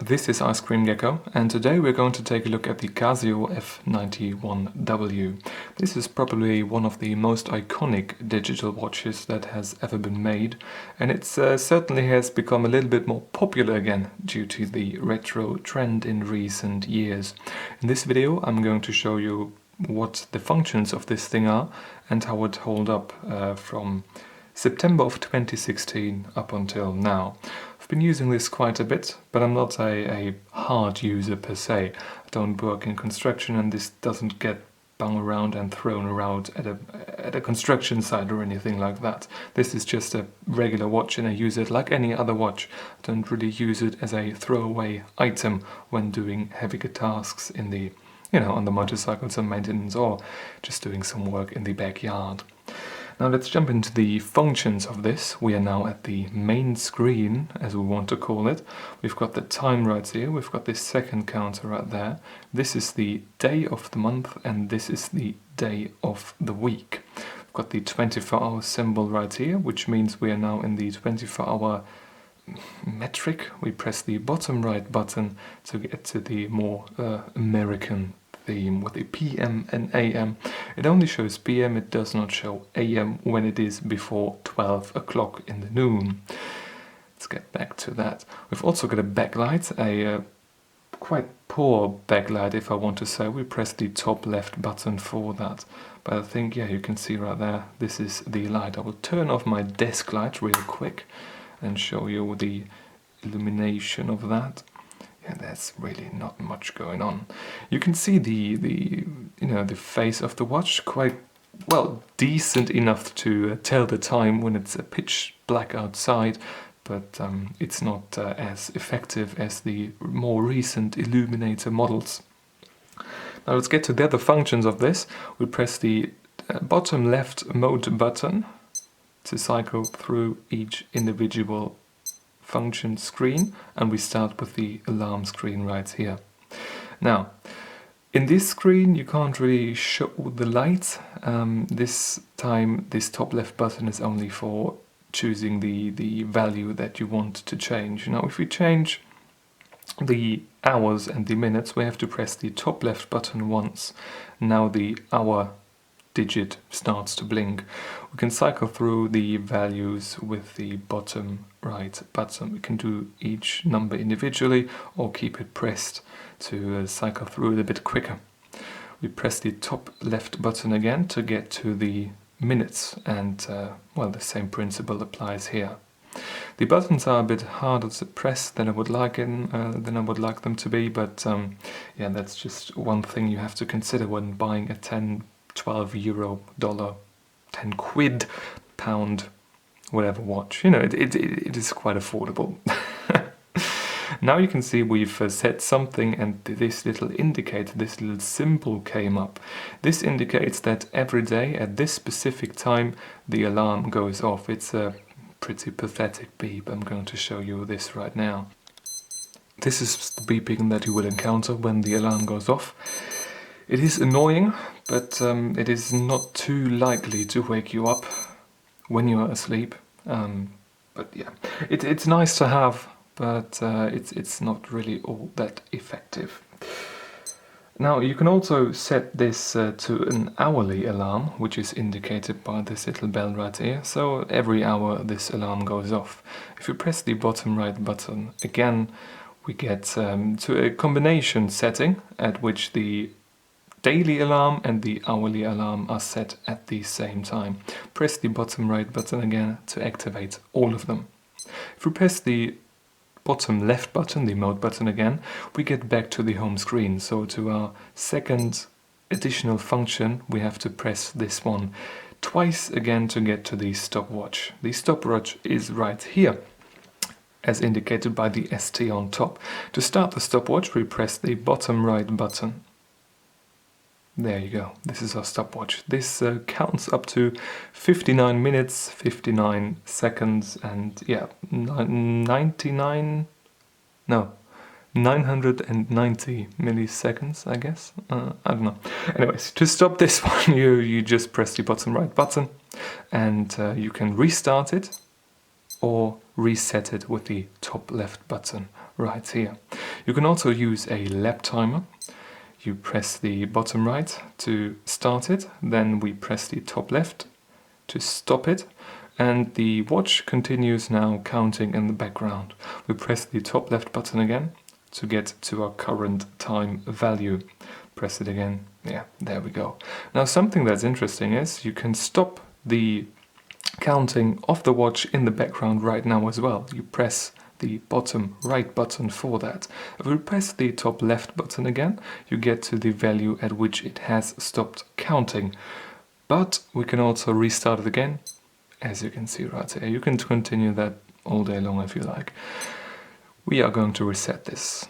This is Ice Cream Gecko, and today we're going to take a look at the Casio F-91W. This is probably one of the most iconic digital watches that has ever been made, and it certainly has become a little bit more popular again due to the retro trend in recent years. In this video I'm going to show you what the functions of this thing are and how it holds up from September of 2016 up until now. I've been using this quite a bit, but I'm not a hard user per se. I don't work in construction, and this doesn't get bung around and thrown around at a construction site or anything like that. This is just a regular watch, and I use it like any other watch. I don't really use it as a throwaway item when doing heavier tasks in the, on the motorcycle, some maintenance, or just doing some work in the backyard. Now let's jump into the functions of this. We are now at the main screen, as we want to call it. We've got the time right here, we've got this second counter right there. This is the day of the month, and this is the day of the week. We've got the 24-hour symbol right here, which means we are now in the 24-hour metric. We press the bottom right button to get to the more American theme with the PM and AM. It only shows PM, it does not show AM when it is before 12 o'clock in the noon. Let's get back to that. We've also got a backlight, a quite poor backlight if I want to say. We press the top left button for that. But I think, yeah, you can see right there, this is the light. I will turn off my desk light real quick and show you the illumination of that. Yeah, there's really not much going on. You can see the face of the watch quite well, decent enough to tell the time when it's pitch black outside, but it's not as effective as the more recent Illuminator models. Now let's get to the other functions of this. We press the bottom left mode button to cycle through each individual function screen, and we start with the alarm screen right here. Now, in this screen you can't really show the light. This time this top left button is only for choosing the value that you want to change. Now if we change the hours and the minutes, we have to press the top left button once. Now the hour digit starts to blink. We can cycle through the values with the bottom right button. We can do each number individually or keep it pressed to cycle through it a bit quicker. We press the top left button again to get to the minutes, and well, the same principle applies here. The buttons are a bit harder to press than I would like them to be, but yeah, that's just one thing you have to consider when buying a 10, 12 euro, dollar, 10 quid, pound, whatever watch. It is quite affordable. Now you can see we've set something, and this little indicator, this little symbol came up. This indicates that every day at this specific time the alarm goes off. It's a pretty pathetic beep. I'm going to show you this right now. This is the beeping that you will encounter when the alarm goes off. It is annoying, but it is not too likely to wake you up when you are asleep. But yeah, it's nice to have, but it's not really all that effective. Now you can also set this to an hourly alarm, which is indicated by this little bell right here. So every hour this alarm goes off. If you press the bottom right button again, we get to a combination setting at which the daily alarm and the hourly alarm are set at the same time. Press the bottom right button again to activate all of them. If we press the bottom left button, the mode button again, we get back to the home screen. So to our second additional function, we have to press this one twice again to get to the stopwatch. The stopwatch is right here, as indicated by the ST on top. To start the stopwatch, we press the bottom right button. There you go, this is our stopwatch. This counts up to 59 minutes, 59 seconds, and yeah, 990 milliseconds, I guess. I don't know. Anyways, to stop this one, you just press the bottom right button, and you can restart it or reset it with the top left button right here. You can also use a lap timer. You press the bottom right to start it, then we press the top left to stop it, and the watch continues now counting in the background. We press the top left button again to get to our current time value. Press it again. Yeah, there we go. Now something that's interesting is you can stop the counting of the watch in the background right now as well. You press the bottom right button for that. If we press the top left button again, you get to the value at which it has stopped counting. But we can also restart it again, as you can see right here. You can continue that all day long if you like. We are going to reset this.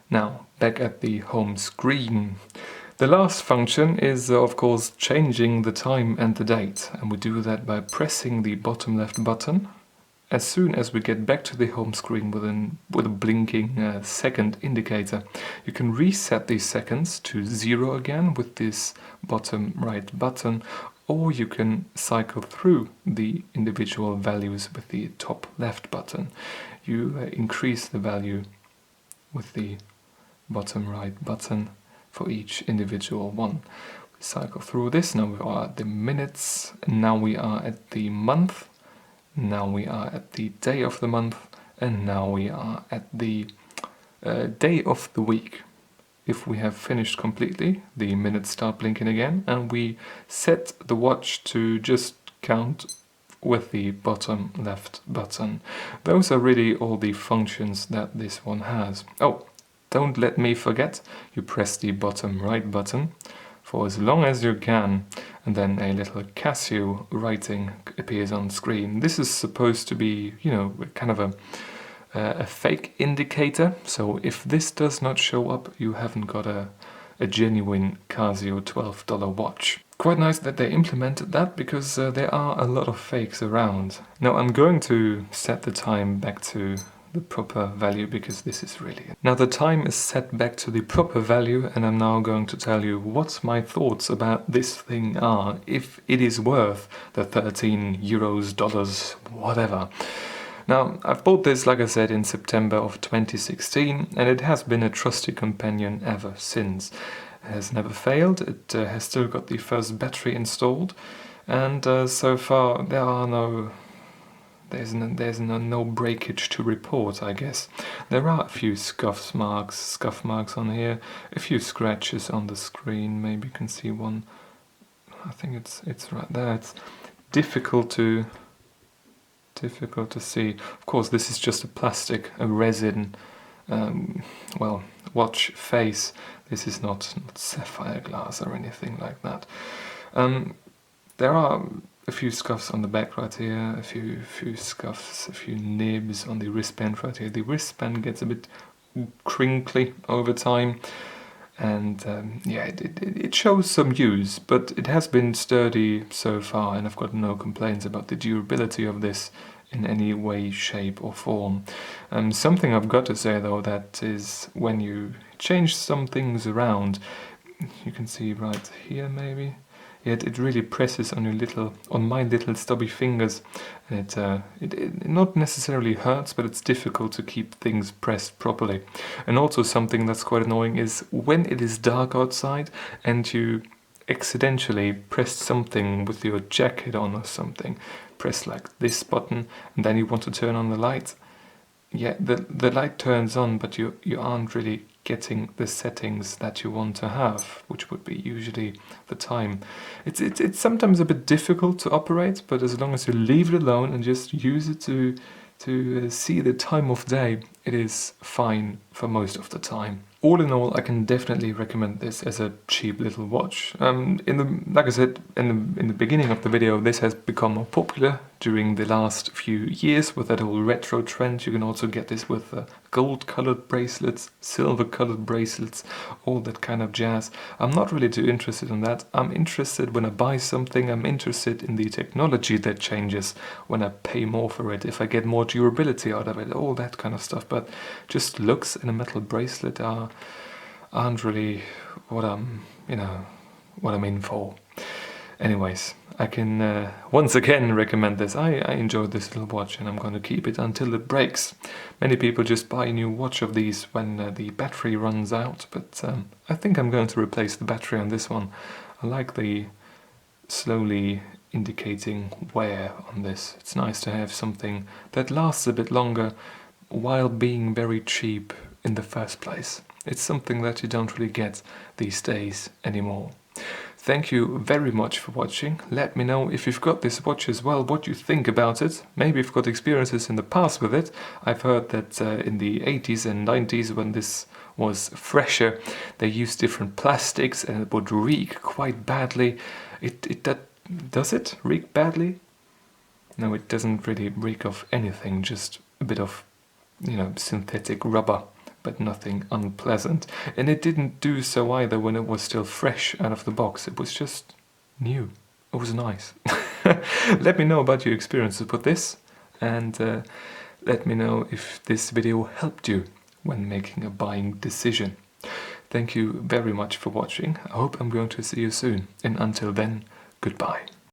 Now, back at the home screen. The last function is, of course, changing the time and the date. And we do that by pressing the bottom left button. As soon as we get back to the home screen with a blinking second indicator, you can reset these seconds to 0 again with this bottom right button, or you can cycle through the individual values with the top left button. You increase the value with the bottom right button for each individual one. We cycle through this. Now we are at the minutes, and now we are at the month. Now we are at the day of the month, and now we are at the day of the week. If we have finished completely, the minutes start blinking again, and we set the watch to just count with the bottom left button. Those are really all the functions that this one has. Oh, don't let me forget, you press the bottom right button for as long as you can, and then a little Casio writing appears on screen. This is supposed to be, you know, kind of a fake indicator, so if this does not show up, you haven't got a genuine Casio $12 watch. Quite nice that they implemented that, because there are a lot of fakes around. Now I'm going to set the time back to the proper value, because this is really it. Now the time is set back to the proper value, and I'm now going to tell you what my thoughts about this thing are, if it is worth the 13 euros, dollars, whatever. Now, I've bought this, like I said, in September of 2016, and it has been a trusty companion ever since. It has never failed, it has still got the first battery installed, and so far there are there's no breakage to report, I guess. There are a few scuff marks on here, a few scratches on the screen. Maybe you can see one. I think it's right there. It's difficult to see. Of course, this is just a resin, well, watch face. This is not sapphire glass or anything like that. There are a few scuffs on the back right here, a few scuffs, a few nibs on the wristband right here. The wristband gets a bit crinkly over time, and yeah, it shows some use, but it has been sturdy so far, and I've got no complaints about the durability of this in any way, shape or form. Something I've got to say though, that is when you change some things around, you can see right here maybe, yet it really presses on my little stubby fingers, and it not necessarily hurts, but it's difficult to keep things pressed properly. And also something that's quite annoying is when it is dark outside and you accidentally press something with your jacket on or something, press like this button, and then you want to turn on the light. Yeah, the light turns on, but you aren't really getting the settings that you want to have, which would be usually the time. It's sometimes a bit difficult to operate, but as long as you leave it alone and just use it to see the time of day, it is fine for most of the time. All in all, I can definitely recommend this as a cheap little watch. Like I said in the beginning of the video, this has become more popular during the last few years with that whole retro trend. You can also get this with gold-colored bracelets, silver-colored bracelets, all that kind of jazz. I'm not really too interested in that. I'm interested when I buy something, I'm interested in the technology that changes when I pay more for it, if I get more durability out of it, all that kind of stuff. But just looks in a metal bracelet aren't really what I'm in for. Anyways, I can once again recommend this. I enjoyed this little watch and I'm going to keep it until it breaks. Many people just buy a new watch of these when the battery runs out, but I think I'm going to replace the battery on this one. I like the slowly indicating wear on this. It's nice to have something that lasts a bit longer while being very cheap in the first place. It's something that you don't really get these days anymore. Thank you very much for watching. Let me know if you've got this watch as well, what you think about it. Maybe you've got experiences in the past with it. I've heard that in the 80s and 90s, when this was fresher, they used different plastics and it would reek quite badly. Does it reek badly? No, it doesn't really reek of anything, just a bit of, synthetic rubber, but nothing unpleasant. And it didn't do so either when it was still fresh out of the box. It was just new. It was nice. Let me know about your experiences with this, and let me know if this video helped you when making a buying decision. Thank you very much for watching. I hope I'm going to see you soon, and until then, goodbye.